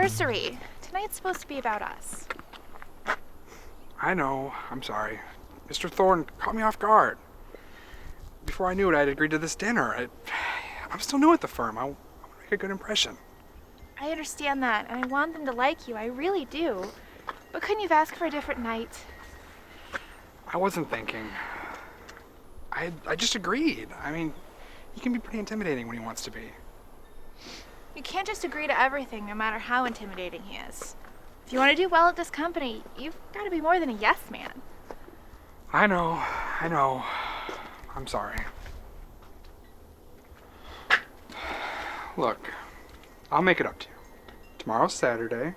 anniversary. Tonight's supposed to be about us. I know. I'm sorry. Mr. Thorne caught me off guard. Before I knew it, I'd agreed to this dinner. I'm still new at the firm. I want to make a good impression. I understand that, and I want them to like you. I really do. But couldn't you have asked for a different night? I wasn't thinking. I just agreed. I mean, he can be pretty intimidating when he wants to be. You can't just agree to everything, no matter how intimidating he is. If you want to do well at this company, you've got to be more than a yes man. I know. I'm sorry. Look, I'll make it up to you. Tomorrow's Saturday.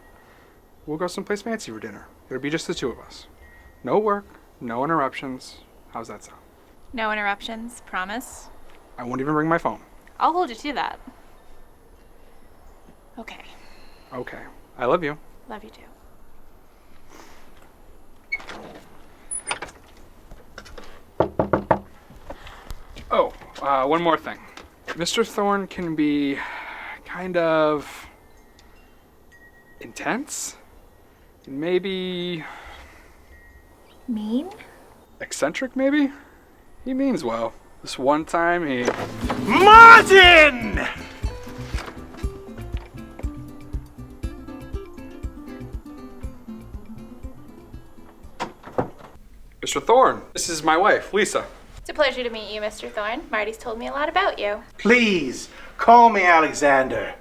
We'll go someplace fancy for dinner. It'll be just the two of us. No work, no interruptions. How's that sound? No interruptions, promise? I won't even bring my phone. I'll hold you to that. Okay. Okay. I love you. Love you too. Oh, one more thing. Mr. Thorne can be kind of intense. And maybe Mean? eccentric, maybe? He means well. This one time he... Martin! Mr. Thorne, this is my wife, Lisa. It's a pleasure to meet you, Mr. Thorne. Marty's told me a lot about you. Please, call me Alexander.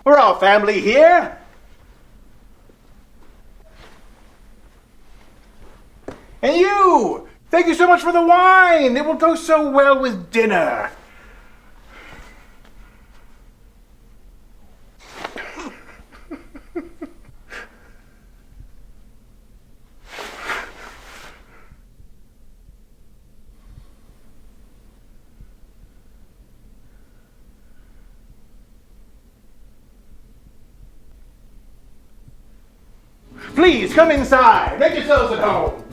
We're all family here. And you! Thank you so much for the wine! It will go so well with dinner. Please, come inside. Make yourselves at home.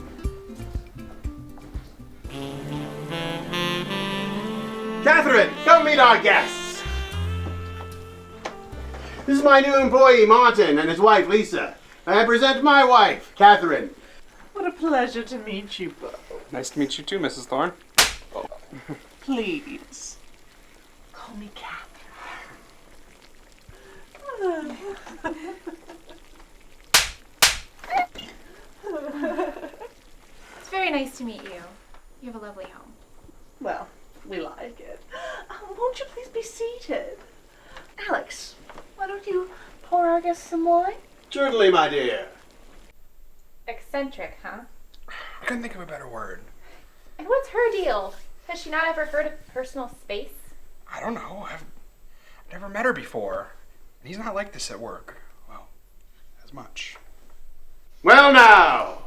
Catherine, come meet our guests. This is my new employee, Martin, and his wife, Lisa. I present my wife, Catherine. What a pleasure to meet you both. Nice to meet you too, Mrs. Thorne. Please, call me Catherine. It's very nice to meet you. You have a lovely home. Well, we like it. Won't you please be seated? Alex, why don't you pour our guests some wine? Certainly, my dear. Eccentric, huh? I couldn't think of a better word. And what's her deal? Has she not ever heard of personal space? I don't know. I've never met her before. And he's not like this at work. Well, as much. Well, now.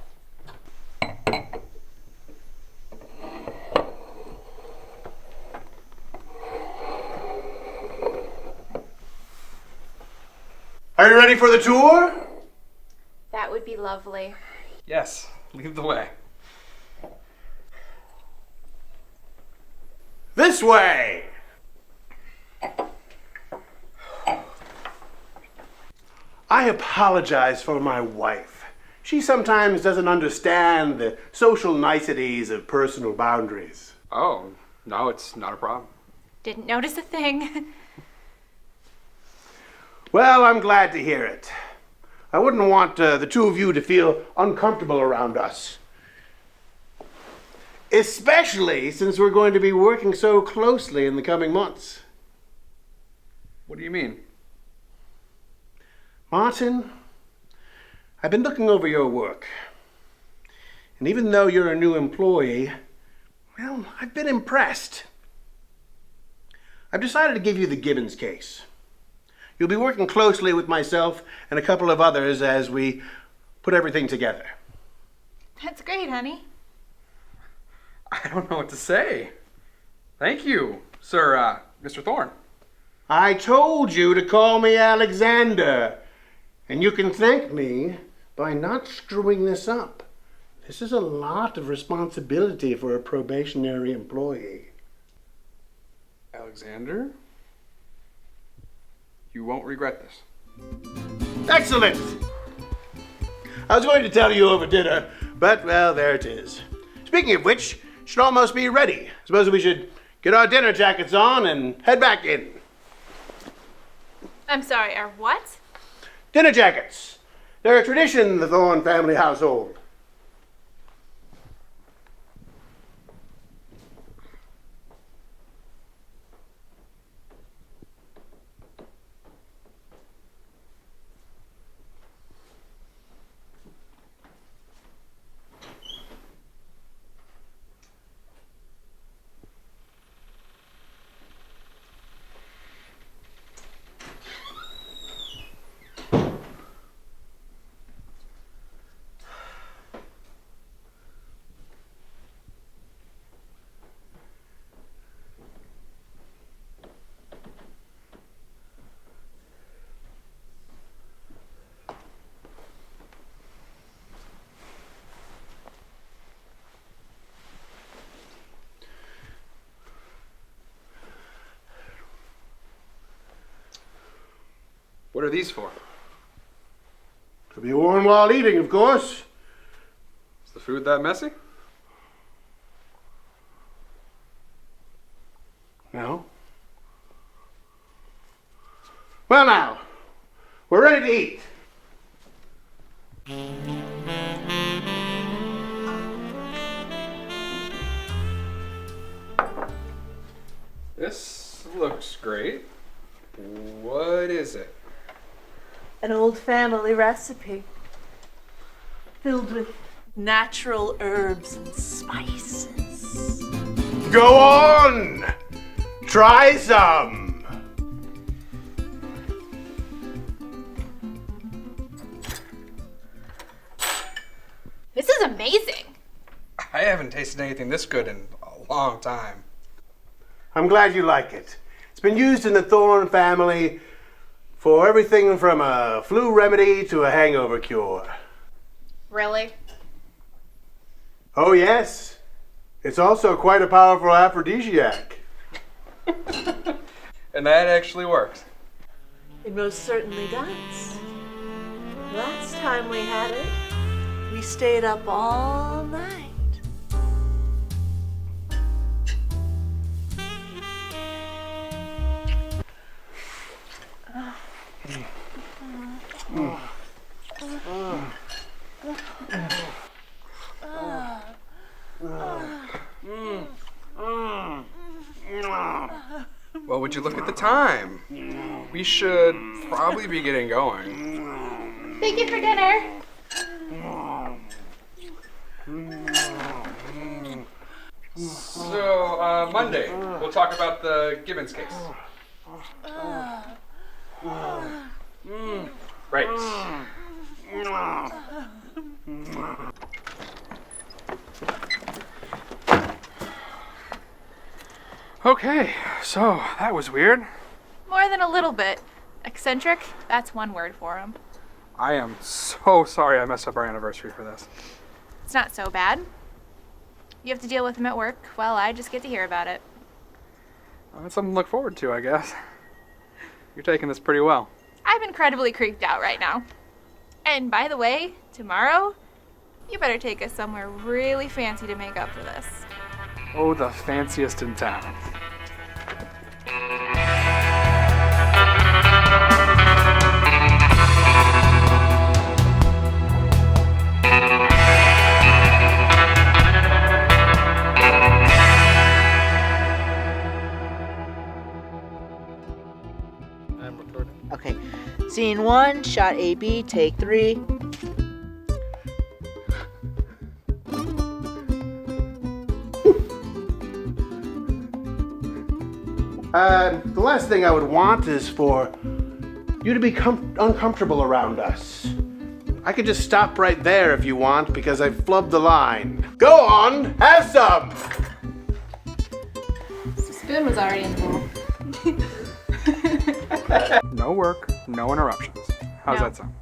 Are you ready for the tour? That would be lovely. Yes, lead the way. This way. I apologize for my wife. She sometimes doesn't understand the social niceties of personal boundaries. Oh, no, it's not a problem. Didn't notice a thing. Well, I'm glad to hear it. I wouldn't want the two of you to feel uncomfortable around us. Especially since we're going to be working so closely in the coming months. What do you mean? Martin, I've been looking over your work. And even though you're a new employee, well, I've been impressed. I've decided to give you the Gibbons case. You'll be working closely with myself and a couple of others as we put everything together. That's great, honey. I don't know what to say. Thank you, Sir, Mr. Thorne. I told you to call me Alexander. And you can thank me by not screwing this up. This is a lot of responsibility for a probationary employee. Alexander? You won't regret this. Excellent! I was going to tell you over dinner, but, well, there it is. Speaking of which, it should almost be ready. Suppose we should get our dinner jackets on and head back in. I'm sorry, our what? Dinner jackets. They're a tradition in the Thorne family household. What are these for? To be worn while eating, of course. Is the food that messy? No. Well now, we're ready to eat. This looks great. What is it? An old family recipe filled with natural herbs and spices. Go on! Try some! This is amazing. I haven't tasted anything this good in a long time. I'm glad you like it. It's been used in the Thorne family for everything from a flu remedy to a hangover cure. Really? Oh yes, it's also quite a powerful aphrodisiac. And that actually works. It most certainly does. Last time we had it, we stayed up all night. Well, would you look at the time? We should probably be getting going. Thank you for dinner. So, Monday, we'll talk about the Gibbons case. Right. Okay, so that was weird. More than a little bit. Eccentric, that's one word for him. I am so sorry I messed up our anniversary for this. It's not so bad. You have to deal with him at work. Well, I just get to hear about it. That's something to look forward to, I guess. You're taking this pretty well. I'm incredibly creeped out right now. And by the way, tomorrow, you better take us somewhere really fancy to make up for this. Oh, the fanciest in town. I'm recording. Okay. Scene 1, shot A-B, take 3. The last thing I would want is for you to be uncomfortable around us. I could just stop right there if you want, because I flubbed the line. Go on, have some! Spoon was already in the bowl. No work, no interruptions. How's No. that sound?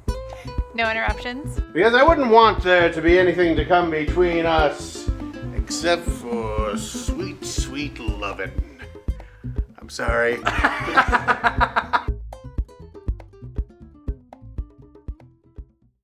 No interruptions. Because I wouldn't want there to be anything to come between us, except for sweet, sweet lovin'. I'm sorry.